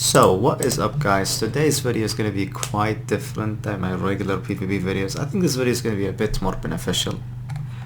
So what is up, guys? Today's video is going to be quite different than my regular PvP videos. I think this video is going to be a bit more beneficial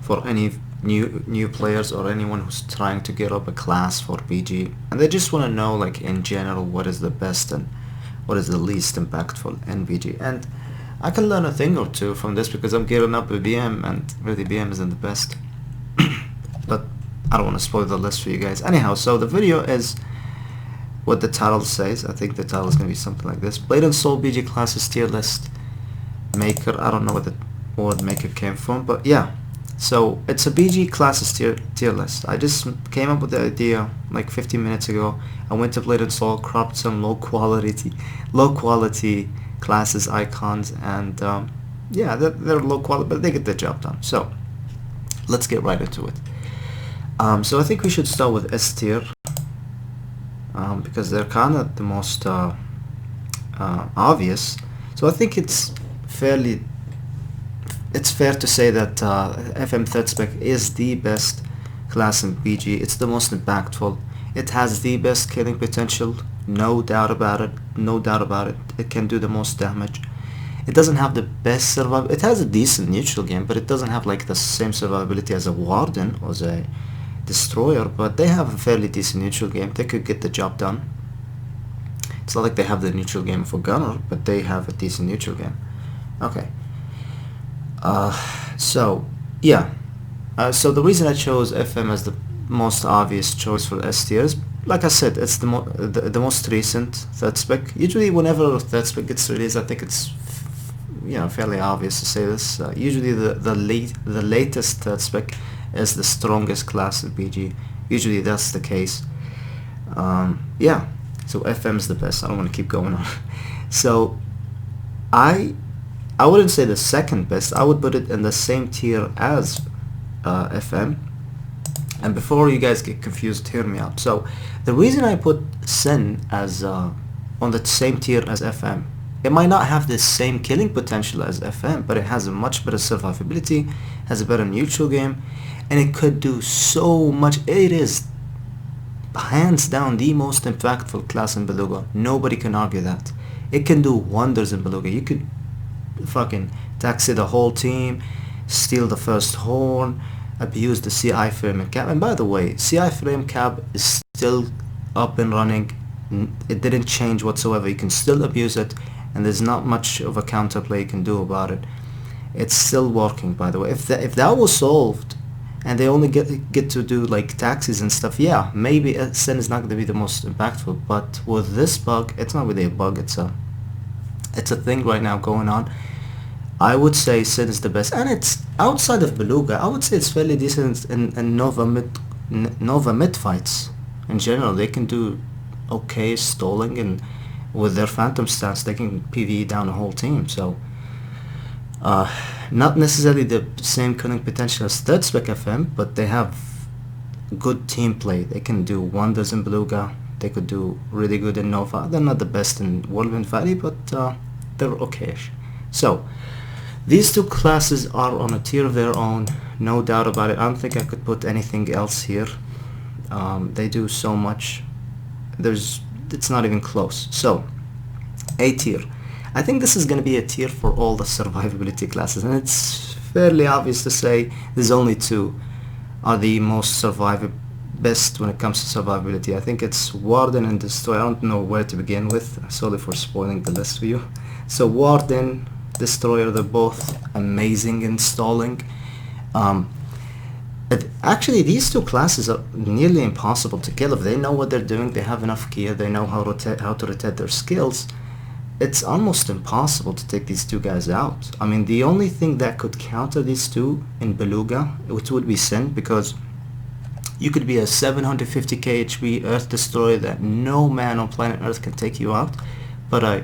for any new players or anyone who's trying to get up a class for BG and they just want to know, like, in general, what is the best and what is the least impactful in BG. And I can learn a thing or two from this because I'm gearing up a BM, and really BM isn't the best. But I don't want to spoil the list for you guys. Anyhow, so the video is what the title says. I think the title is going to be something like this: Blade and Soul BG classes tier list maker. I don't know what the word maker came from, but yeah. So it's a BG classes tier list. I just came up with the idea like 15 minutes ago. I went to Blade and Soul, cropped some low quality classes icons, and yeah, they're low quality, but they get the job done. So let's get right into it. So I think we should start with S tier. Because they're kind of the most obvious. So I think it's fair to say that FM Threat Spec is the best class in BG. It's the most impactful. It has the best killing potential, no doubt about it. No doubt about it. It can do the most damage. It doesn't have the best survival. It has a decent neutral game, but it doesn't have like the same survivability as a Warden or as a Destroyer, but they have a fairly decent neutral game. They could get the job done. It's not like they have the neutral game for Gunner, but they have a decent neutral game. Okay. So yeah. So the reason I chose FM as the most obvious choice for S tier is, like I said, it's the most recent threat spec. Usually, whenever a threat spec gets released, I think it's fairly obvious to say this. Usually, the latest threat spec is the strongest class in BG. Usually that's the case. Yeah, so FM is the best. I don't want to keep going on. So I wouldn't say the second best. I would put it in the same tier as FM. And before you guys get confused, hear me out. So the reason I put Sin as on the same tier as FM, it might not have the same killing potential as FM, but it has a much better survivability, has a better neutral game, and it could do so much. It is hands down the most impactful class in Beluga. Nobody can argue that. It can do wonders in Beluga. You could fucking taxi the whole team, steal the first horn, abuse the CI frame and cap. And by the way, CI frame cap is still up and running. It didn't change whatsoever. You can still abuse it, and there's not much of a counterplay you can do about it. It's still working, by the way. If that was solved and they only get to do like taxis and stuff, yeah, maybe Sin is not going to be the most impactful. But with this bug, it's not really a bug. It's a thing right now going on. I would say Sin is the best, and it's outside of Beluga. I would say it's fairly decent in Nova mid fights. In general, they can do okay stalling, and with their Phantom stats, they can PvE down a whole team. So not necessarily the same killing potential as Third Spec FM, but they have good team play. They can do wonders in Beluga. They could do really good in Nova. They're not the best in Whirlwind Valley, but they're okayish. So these two classes are on a tier of their own, no doubt about it. I don't think I could put anything else here. They do so much. It's not even close. So A tier. I think this is going to be a tier for all the survivability classes, and it's fairly obvious to say there's only two are the most best when it comes to survivability. I think it's Warden and Destroyer. I don't know where to begin with. Sorry for spoiling the list for you. So Warden, Destroyer, they're both amazing in stalling. Actually, these two classes are nearly impossible to kill if they know what they're doing. They have enough gear. They know how to rotate their skills. It's almost impossible to take these two guys out. I mean, the only thing that could counter these two in Beluga, which would be Sin, because you could be a 750k HP Earth Destroyer that no man on planet Earth can take you out, but a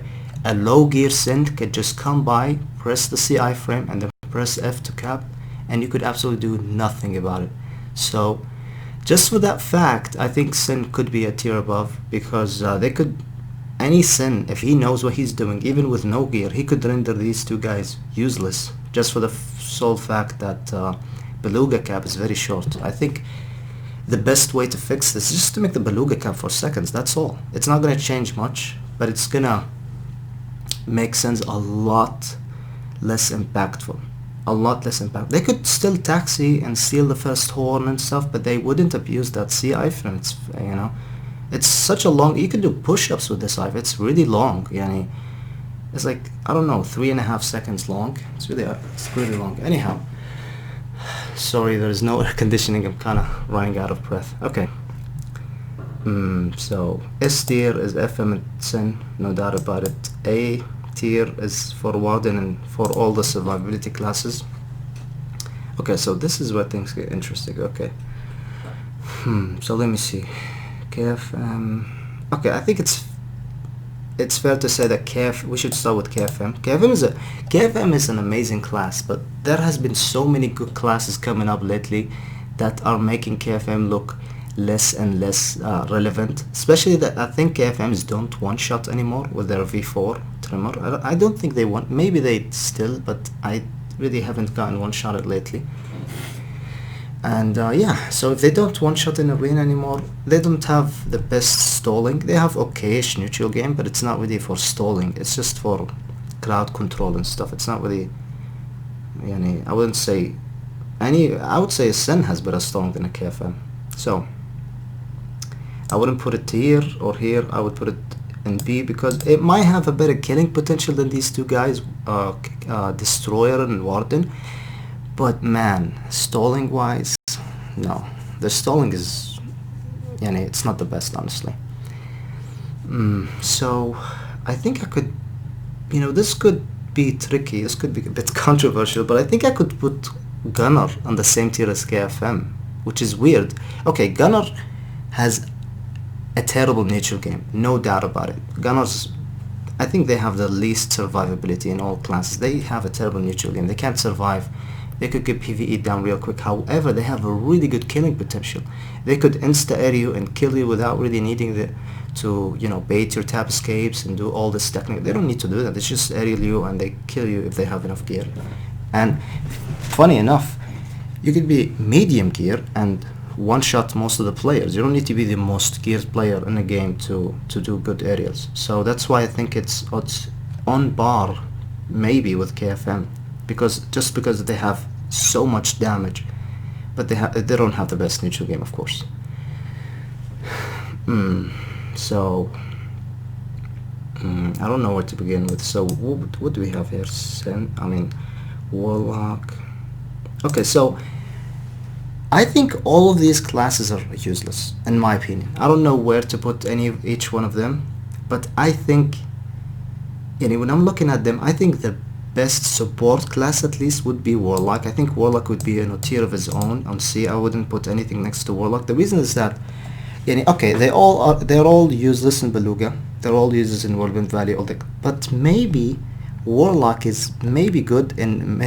low gear Sin could just come by, press the CI frame, and then press F to cap, and you could absolutely do nothing about it. So just for that fact, I think Sin could be a tier above, because any Sin, if he knows what he's doing, even with no gear, he could render these two guys useless, just for the sole fact that Beluga cap is very short. I think the best way to fix this is just to make the beluga cap for seconds. That's all. It's not gonna change much, but it's gonna make sense a lot less impactful. A lot less impact. They could still taxi and steal the first horn and stuff, but they wouldn't abuse that C iframe. It's, you know, it's such a long. You can do push-ups with this iframe. It's really long. Yani, it's like, I don't know, 3.5 seconds long. It's really long. Anyhow, sorry, there is no air conditioning. I'm kind of running out of breath. Okay. So S tier is FM and Sin, no doubt about it. A tier is for Warden and for all the survivability classes. Okay, so this is where things get interesting. Okay. So let me see. KFM. Okay, I think it's fair to say that we should start with KFM. KFM is an amazing class, but there has been so many good classes coming up lately that are making KFM look less and less relevant, especially that I think KFMs don't one-shot anymore with their V4 trimmer. I don't think they want, maybe they still, but I really haven't gotten one-shotted lately. And yeah, so if they don't one-shot in arena anymore, they don't have the best stalling. They have okayish neutral game, but it's not really for stalling. It's just for crowd control and stuff. It's not really, I wouldn't say I would say Sen has better stalling than a KFM. So I wouldn't put it here or here. I would put it in B because it might have a better killing potential than these two guys, Destroyer and Warden. But man, stalling wise, no. The stalling is, it's not the best, honestly. So I think I could, this could be tricky. This could be a bit controversial, but I think I could put Gunner on the same tier as KFM, which is weird. Okay, Gunner has a terrible nature game, no doubt about it. Gunners, I think they have the least survivability in all classes. They have a terrible neutral game. They can't survive. They could get PvE down real quick. However, they have a really good killing potential. They could insta-air you and kill you without really needing to bait your tap escapes and do all this technique. They don't need to do that. They just aerial you and they kill you if they have enough gear. And funny enough, you could be medium gear and one-shot most of the players. You don't need to be the most geared player in a game to do good aerials. So that's why I think it's on par maybe with KFM, because they have so much damage, but they don't have the best neutral game, of course. So I don't know where to begin with. So what do we have here? Warlock. Okay, so I think all of these classes are useless, in my opinion. I don't know where to put each one of them, but I think, when I'm looking at them, I think the best support class at least would be Warlock. I think Warlock would be in a tier of his own on C. I wouldn't put anything next to Warlock. The reason is that, okay, they're all useless in Beluga. They're all useless in Whirlwind Valley. But maybe Warlock is maybe good in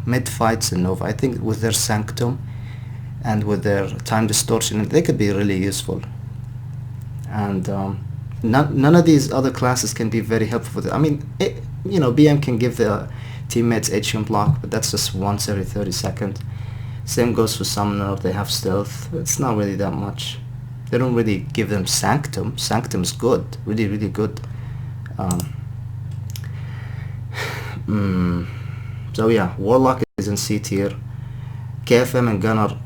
mid fights in Nova. I think with their Sanctum and with their time distortion, they could be really useful. And none of these other classes can be very helpful with it. BM can give the teammates HM block, but that's just once every 30 seconds. Same goes for Summoner. They have stealth. It's not really that much. They don't really give them Sanctum. Sanctum's good, really, really good. So yeah, Warlock is in C tier. KFM and Gunner,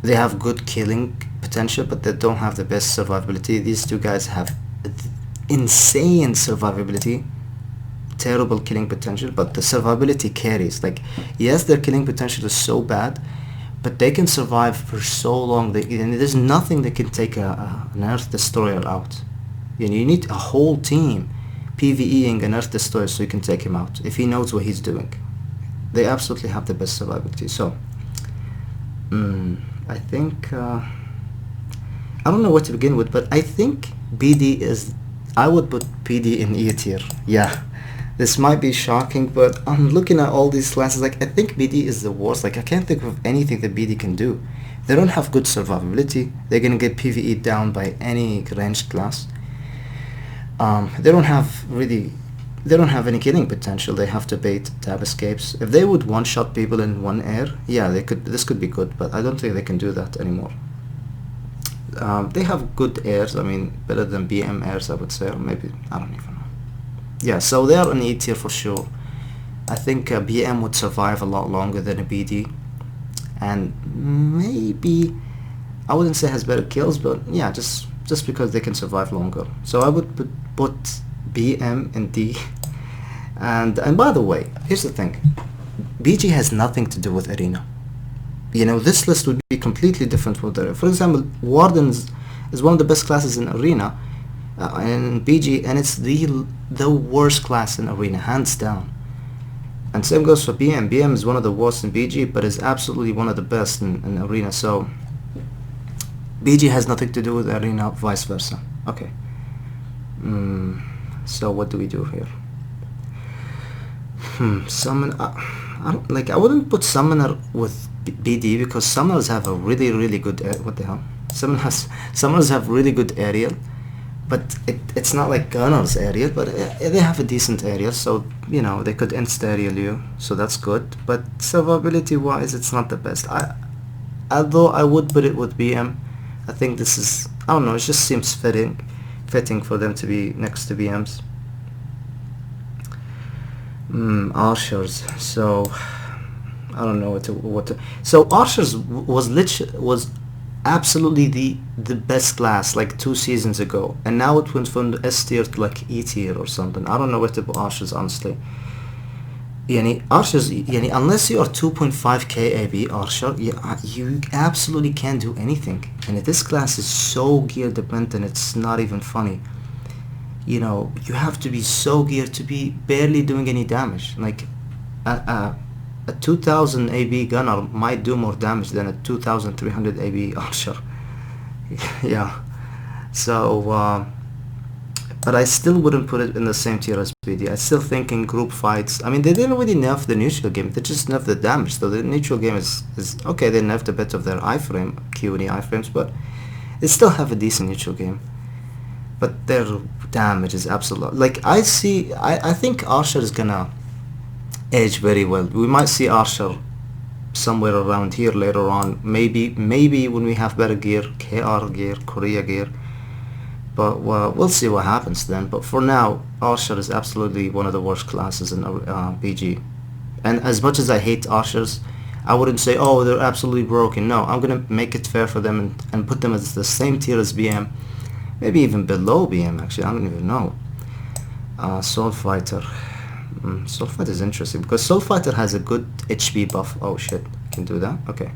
they have good killing potential, but they don't have the best survivability. These two guys have insane survivability, terrible killing potential, but the survivability carries. Yes, their killing potential is so bad, but they can survive for so long. And there's nothing that can take an Earth Destroyer out. You need a whole team PvEing an Earth Destroyer so you can take him out if he knows what he's doing. They absolutely have the best survivability. So I think I don't know what to begin with, but I think I would put PD in E tier. Yeah, this might be shocking, but I'm looking at all these classes, I think BD is the worst. I can't think of anything that BD can do. They don't have good survivability. They're gonna get PvE down by any ranged class. They don't have any killing potential. They have to bait tab escapes. If they would one-shot people in one air, yeah, this could be good, but I don't think they can do that anymore. They have good airs. I mean, better than BM airs, I would say, or maybe I don't even know. Yeah, so they are an E tier for sure. I think BM would survive a lot longer than a BD, and maybe I wouldn't say has better kills, but yeah, just because they can survive longer. So I would put BM and D. And by the way, here's the thing: BG has nothing to do with Arena. You know, this list would be completely different with the. For example, Wardens is one of the best classes in Arena, and BG, and it's the worst class in Arena, hands down. And same goes for BM. BM is one of the worst in BG, but is absolutely one of the best in Arena. So BG has nothing to do with Arena, vice versa. Okay. So what do we do here? Summon. I don't like. I wouldn't put Summoner with BD because Summoners have a really good. What the hell? Summoners have really good aerial, but it's not like Gunners aerial. But they have a decent aerial, so you know they could insta aerial you, so that's good. But survivability wise, it's not the best. Although I would put it with BM. I think this is. I don't know. It just seems fitting for them to be next to BMs. Archers. So I don't know what to. So Archers was absolutely the best class like 2 seasons ago, and now it went from the S tier to like E tier or something. I don't know where to put Archers, honestly. Archers, unless you are 2.5k AB Archer, you absolutely can't do anything. And this class is so gear dependent, it's not even funny. You know, you have to be so geared to be barely doing any damage. Like a 2000 AB gunner might do more damage than a 2300 AB archer. Yeah. So but I still wouldn't put it in the same tier as BD. I still think in group fights, I mean, they didn't really nerf the neutral game, they just nerfed the damage. So the neutral game is okay, they nerfed a bit of their iframe, Q and E iframes, but they still have a decent neutral game. But their damage is absolute. Like I think Archer is gonna age very well. We might see Archer somewhere around here later on. Maybe when we have better gear, KR gear, Korea gear. But we'll see what happens then. But for now, Archer is absolutely one of the worst classes in BG. And as much as I hate Archers, I wouldn't say, oh, they're absolutely broken. No, I'm gonna make it fair for them and put them as the same tier as BM. Maybe even below BM, actually. I don't even know. Soul Fighter. Soul Fighter is interesting because Soul Fighter has a good HP buff. Oh shit, I can do that? Okay.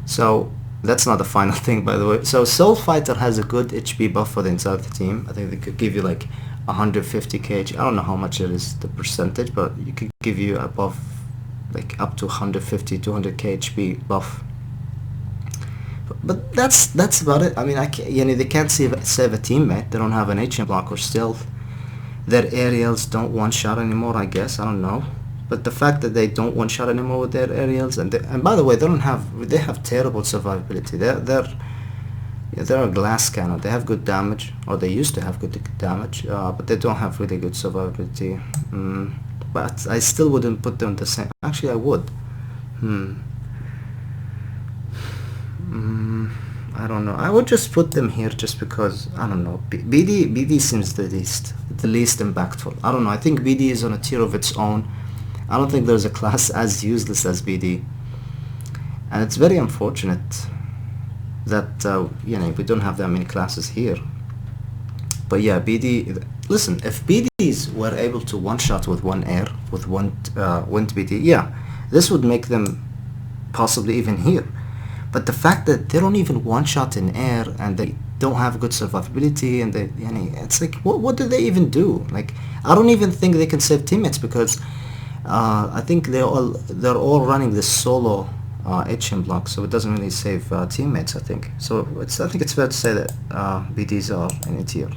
So that's not the final thing, by the way. So Soul Fighter has a good HP buff for the entire team. I think they could give you like 150 kh. I don't know how much it is, the percentage, but you could give you above, like up to 150, 200 HP buff. But that's about it. I mean, they can't save a teammate. They don't have an HM block or stealth. Their aerials don't one-shot anymore, I guess. I don't know. But the fact that they don't one-shot anymore with their aerials, and by the way, they have terrible survivability. They're a glass cannon. They have good damage, or they used to have good damage, but they don't have really good survivability. But I still wouldn't put them the same. Actually, I would. I don't know. I would just put them here just because, I don't know. BD seems the least impactful. I don't know. I think BD is on a tier of its own. I don't think there's a class as useless as BD. And it's very unfortunate that, we don't have that many classes here. But yeah, BD, listen, if BDs were able to one-shot with one air, with one wind BD, yeah, this would make them possibly even here. But the fact that they don't even one-shot in air and they don't have good survivability and it's like, what do they even do? Like, I don't even think they can save teammates because I think they're all running this solo HM block, so it doesn't really save teammates, I think. So I think it's fair to say that BDs are in a tier.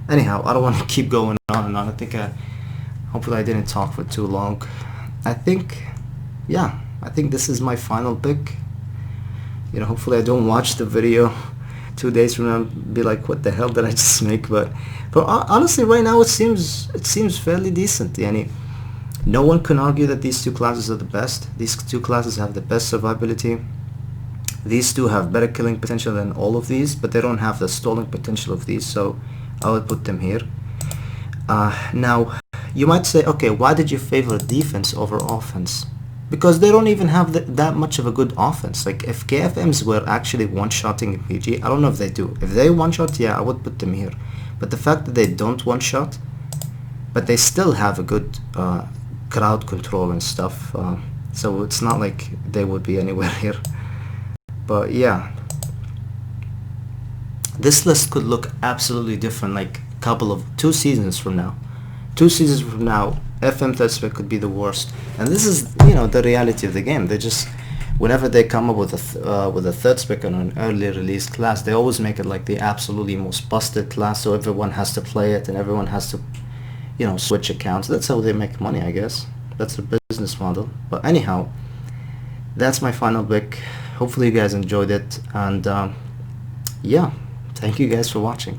Anyhow, I don't want to keep going on and on. I think hopefully I didn't talk for too long. I think this is my final pick. Hopefully I don't watch the video 2 days from now and be like, what the hell did I just make? But honestly, right now it seems fairly decent. No one can argue that these two classes are the best. These two classes have the best survivability. These two have better killing potential than all of these, but they don't have the stalling potential of these, so I would put them here. Now, you might say, okay, why did you favor defense over offense? Because they don't even have that much of a good offense. Like, if KFMs were actually one-shotting in PG, I don't know if they do. If they one-shot, yeah, I would put them here. But the fact that they don't one-shot, but they still have a good crowd control and stuff, so it's not like they would be anywhere here. But yeah, this list could look absolutely different like two seasons from now. 2 seasons from now, FM third spec could be the worst, and this is, you know, the reality of the game. They just, whenever they come up with a third spec on an early release class, they always make it like the absolutely most busted class, so everyone has to play it and everyone has to, you know, switch accounts. That's how they make money, I guess. That's the business model. But anyhow, that's my final pick. Hopefully you guys enjoyed it, and yeah, thank you guys for watching.